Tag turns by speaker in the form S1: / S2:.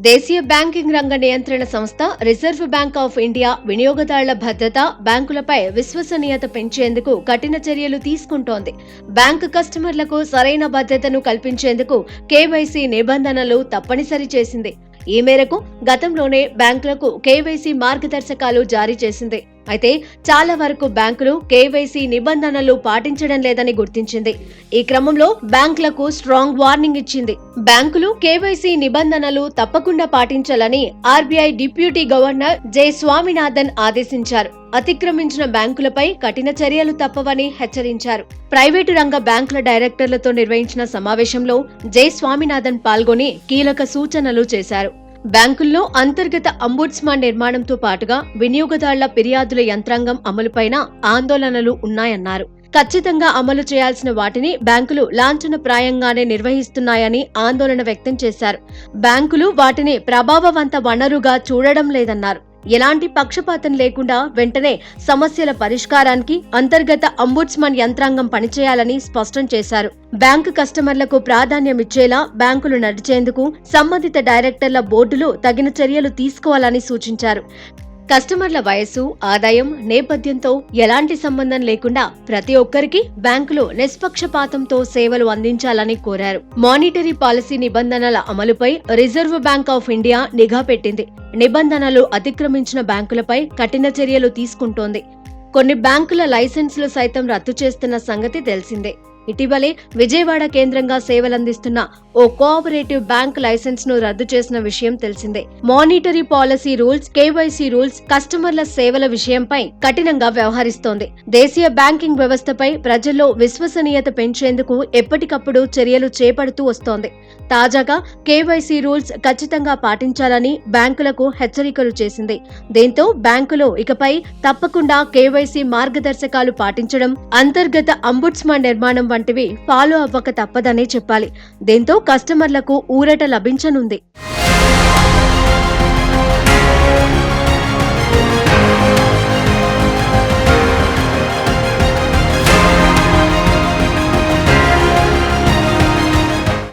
S1: దేశీయ బ్యాంకింగ్ రంగ నియంత్రణ సంస్థ రిజర్వ్ బ్యాంక్ ఆఫ్ ఇండియా వినియోగదారుల భద్రత, బ్యాంకులపై విశ్వసనీయత పెంచేందుకు కఠిన చర్యలు తీసుకుంటోంది. బ్యాంకు కస్టమర్లకు సరైన భద్రతను కల్పించేందుకు కేవైసీ నిబంధనలు తప్పనిసరి చేసింది. ఈ మేరకు గతంలోనే బ్యాంకులకు కేవైసీ మార్గదర్శకాలు జారీ చేసింది. అయితే చాలా వరకు బ్యాంకులు కేవైసీ నిబంధనలు పాటించడం లేదని గుర్తించింది. ఈ క్రమంలో బ్యాంకులకు స్ట్రాంగ్ వార్నింగ్ ఇచ్చింది. బ్యాంకులు కేవైసీ నిబంధనలు తప్పకుండా పాటించాలని RBI deputy governor J Swaminathan ఆదేశించారు. అతిక్రమించిన బ్యాంకులపై కఠిన చర్యలు తప్పవని హెచ్చరించారు. ప్రైవేటు రంగ బ్యాంకుల డైరెక్టర్లతో నిర్వహించిన సమావేశంలో జె స్వామినాథన్ పాల్గొని కీలక సూచనలు చేశారు. బ్యాంకుల్లో అంతర్గత అంబుడ్స్మాన్ నిర్మాణంతో పాటుగా వినియోగదారుల ఫిర్యాదుల యంత్రాంగం అమలుపైన ఆందోళనలు ఉన్నాయన్నారు. ఖచ్చితంగా అమలు చేయాల్సిన వాటిని బ్యాంకులు లాంఛనప్రాయంగానే నిర్వహిస్తున్నాయని ఆందోళన వ్యక్తం చేశారు. బ్యాంకులు వాటిని ప్రభావవంత వనరుగా చూడడం లేదన్నారు. ఎలాంటి పక్షపాతం లేకుండా వెంటనే సమస్యల పరిష్కారానికి అంతర్గత అంబుడ్స్మన్ యంత్రాంగం పనిచేయాలని స్పష్టం చేశారు. బ్యాంకు కస్టమర్లకు ప్రాధాన్యమిచ్చేలా బ్యాంకులు నడిచేందుకు సంబంధిత డైరెక్టర్ల బోర్డులు తగిన చర్యలు తీసుకోవాలని సూచించారు. కస్టమర్ల వయస్సు, ఆదాయం, నేపథ్యంతో ఎలాంటి సంబంధం లేకుండా ప్రతి ఒక్కరికి బ్యాంకులు నిష్పక్షపాతంతో సేవలు అందించాలని కోరారు. మానిటరీ పాలసీ నిబంధనల అమలుపై రిజర్వ్ బ్యాంక్ ఆఫ్ ఇండియా నిఘా పెట్టింది. నిబంధనలు అతిక్రమించిన బ్యాంకులపై కఠిన చర్యలు తీసుకుంటోంది. కొన్ని బ్యాంకుల లైసెన్సులు సైతం రద్దు చేస్తున్న సంగతి తెలిసిందే. ఇటీవలే విజయవాడ కేంద్రంగా సేవలందిస్తున్న ఓ కోఆపరేటివ్ బ్యాంక్ లైసెన్స్ ను రద్దు చేసిన విషయం తెలిసిందే. Monetary policy rules, KYC rules, కస్టమర్ల సేవల విషయంపై కఠినంగా వ్యవహరిస్తోంది. దేశీయ బ్యాంకింగ్ వ్యవస్థపై ప్రజల్లో విశ్వసనీయత పెంచేందుకు ఎప్పటికప్పుడు చర్యలు చేపడుతూ వస్తోంది. తాజాగా కేవైసీ రూల్స్ ఖచ్చితంగా పాటించాలని బ్యాంకులకు హెచ్చరికలు చేసింది. దీంతో బ్యాంకులు ఇకపై తప్పకుండా కేవైసీ మార్గదర్శకాలు పాటించడం, అంతర్గత అంబుడ్స్మాన్ నిర్మాణం వంటివి ఫాలో అవ్వక తప్పదనే చెప్పాలి. దీంతో కస్టమర్లకు ఊరట లభించనుంది.